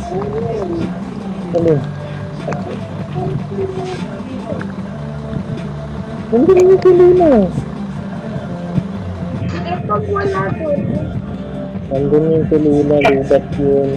Alin? Nandun yung kanina. Eh, pag wala doon, Nandun yung kulina, lubat yun.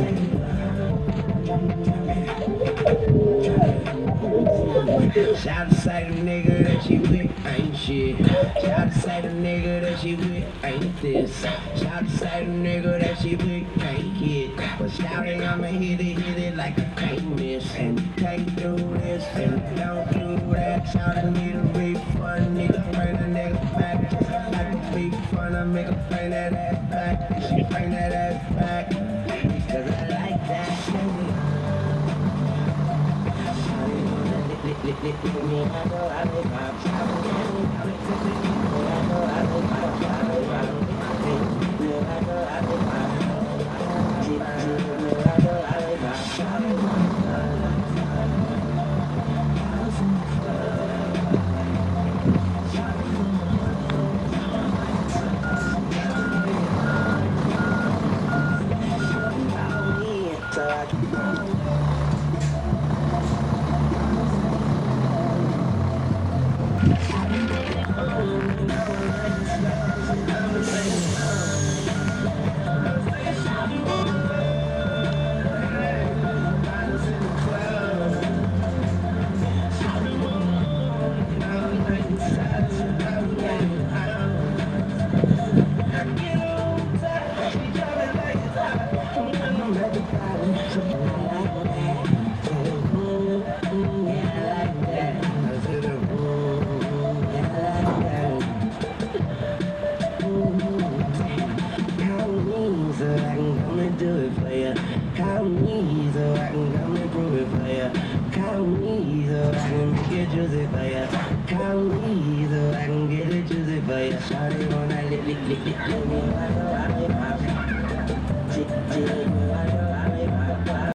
Shout say the nigga that she with ain't shit. Shout say the nigga that she with ain't this. Shout say the nigga that she with can't hit. But shouting I'ma hit it like I can't miss. And you can't do this and don't do that. Shouting need a refund, need to bring a nigga back. Just like a big fun, I make her bring that ass back. And she bring that ass back. Cause I like that. Do it for ya. Call me so I can come and prove it for ya. Call me so I can make it juicy for ya. Call me so I can get it juicy for ya. Shawty wanna lick me. I know I lick my